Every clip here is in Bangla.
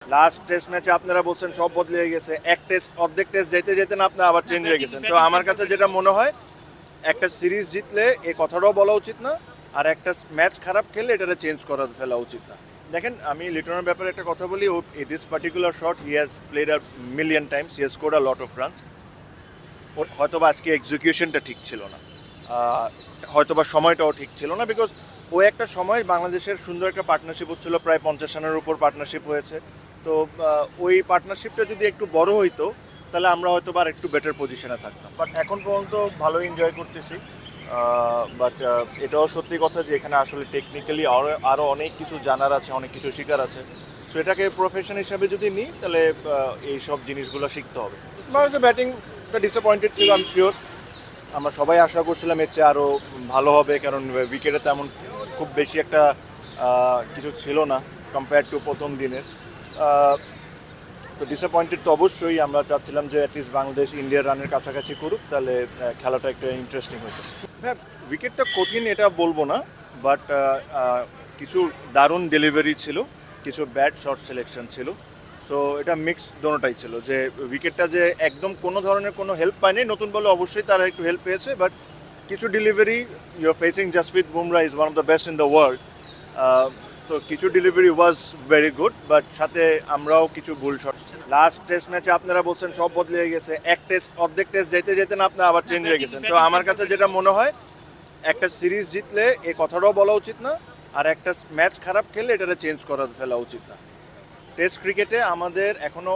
লাস্ট টেস্ট ম্যাচে আপনারা বলছেন সব বদলে গেছে, এক টেস্ট অর্ধেক টেস্ট যেতে যেতে না আপনারা আবার চেঞ্জ হয়ে গেছেন। তো আমার কাছে যেটা মনে হয়, একটা সিরিজ জিতলে এই কথাটাও বলা উচিত না, আর একটা ম্যাচ খারাপ খেললে এটাকে চেঞ্জ করে ফেলা উচিত না। দেখেন, আমি লিটনের ব্যাপারে একটা কথা বলি, ও this particular shot he has played a million times, he has scored a lot of runs. ওর হয়তোবা আজকে এক্সিকিউশনটা ঠিক ছিল না, হয়তোবা সময়টাও ঠিক ছিল না, বিকজ ও একটা সময় বাংলাদেশের সুন্দর একটা পার্টনারশিপ হচ্ছিল, প্রায় 50 রানের উপর পার্টনারশিপ হয়েছে। তো ওই পার্টনারশিপটা যদি একটু বড় হইতো তাহলে আমরা হয়তো বা একটু বেটার পজিশনে থাকতাম। বাট এখন পর্যন্ত ভালো এনজয় করতেছি। বাট এটাও সত্যি কথা যে এখানে আসলে টেকনিক্যালি আরও অনেক কিছু জানার আছে, অনেক কিছু শেখার আছে। সো এটাকে প্রফেশন হিসাবে যদি নিই তাহলে এই সব জিনিসগুলো শিখতে হবে। বাংলাদেশের ব্যাটিংটা ডিসঅ্যাপয়েন্টেড ছিল, আমি শিওর। আমরা সবাই আশা করছিলাম এর চেয়ে আরও ভালো হবে, কারণ উইকেটে তেমন খুব বেশি একটা কিছু ছিল না কম্পেয়ার টু প্রথম দিনের। তো ডিসঅ্যাপয়েন্টেড তো অবশ্যই। আমরা চাচ্ছিলাম যে অ্যাটলিস্ট বাংলাদেশ ইন্ডিয়ার রানের কাছাকাছি করুক, তাহলে খেলাটা একটা ইন্টারেস্টিং হতো। হ্যাঁ, উইকেটটা কঠিন এটা বলবো না, বাট কিছু দারুণ ডেলিভারি ছিল, কিছু ব্যাড শর্ট সিলেকশন ছিল। সো এটা মিক্সড দোনোটাই ছিল, যে উইকেটটা যে একদম কোনো ধরনের কোনো হেল্প পায়নি, নতুন বলে অবশ্যই তারা একটু হেল্প পেয়েছে, বাট কিছু delivery, you are facing Jasprit Bumrah is one of the best in the world. তো কিছু delivery was very good, but সাথে আমরাও কিছু ভুল শট। লাস্ট টেস্ট ম্যাচে আপনারা বলছেন সব বদলে গেছে, এক টেস্ট অর্ধেক টেস্ট যেতে যেতে না আপনারা আবার চেঞ্জ হয়ে গেছেন। তো আমার কাছে যেটা মনে হয়, একটা সিরিজ জিতলে এই কথাটাও বলা উচিত না, আর একটা ম্যাচ খারাপ খেললে এটাকে চেঞ্জ করে ফেলা উচিত না। টেস্ট ক্রিকেটে আমাদের এখনও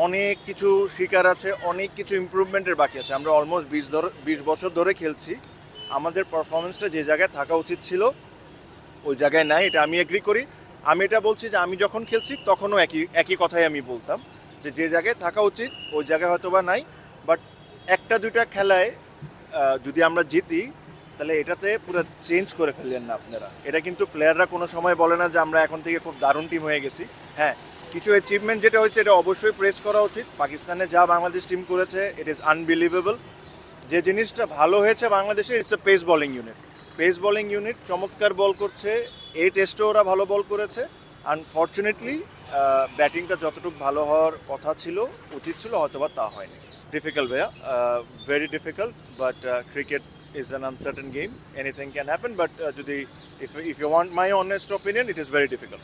অনেক কিছু শিকার আছে, অনেক কিছু ইমপ্রুভমেন্টের বাকি আছে। আমরা অলমোস্ট 20 বছর ধরে খেলছি, আমাদের পারফরমেন্সটা যে জায়গায় থাকা উচিত ছিল ওই জায়গায় নাই, এটা আমি এগ্রি করি। আমি এটা বলছি যে আমি যখন খেলছি তখনও একই একই কথাই আমি বলতাম, যে যে জায়গায় থাকা উচিত ওই জায়গায় হয়তো বা নাই। বাট একটা দুইটা খেলায় যদি আমরা জিতি তাহলে এটাতে পুরো চেঞ্জ করে ফেললেন না আপনারা। এটা কিন্তু প্লেয়াররা কোনো সময় বলে না যে আমরা এখন থেকে খুব দারুণ টিম হয়ে গেছি। হ্যাঁ, কিছু অ্যাচিভমেন্ট যেটা হয়েছে এটা অবশ্যই প্রেস করা উচিত। পাকিস্তানে যা বাংলাদেশ টিম করেছে ইট ইজ আনবিলিভেবল। যে জিনিসটা ভালো হয়েছে বাংলাদেশে, it's a pace bowling unit. Pace bowling unit চমৎকার বল করছে, এই টেস্টেও ওরা ভালো বল করেছে। আনফর্চুনেটলি ব্যাটিংটা যতটুকু ভালো হওয়ার কথা ছিল, উচিত ছিল, হয়তো বা তা হয়নি। ডিফিকাল্ট ভাইয়া, very difficult, but cricket is an uncertain game. Anything can happen, but if you want my honest opinion, it is very difficult.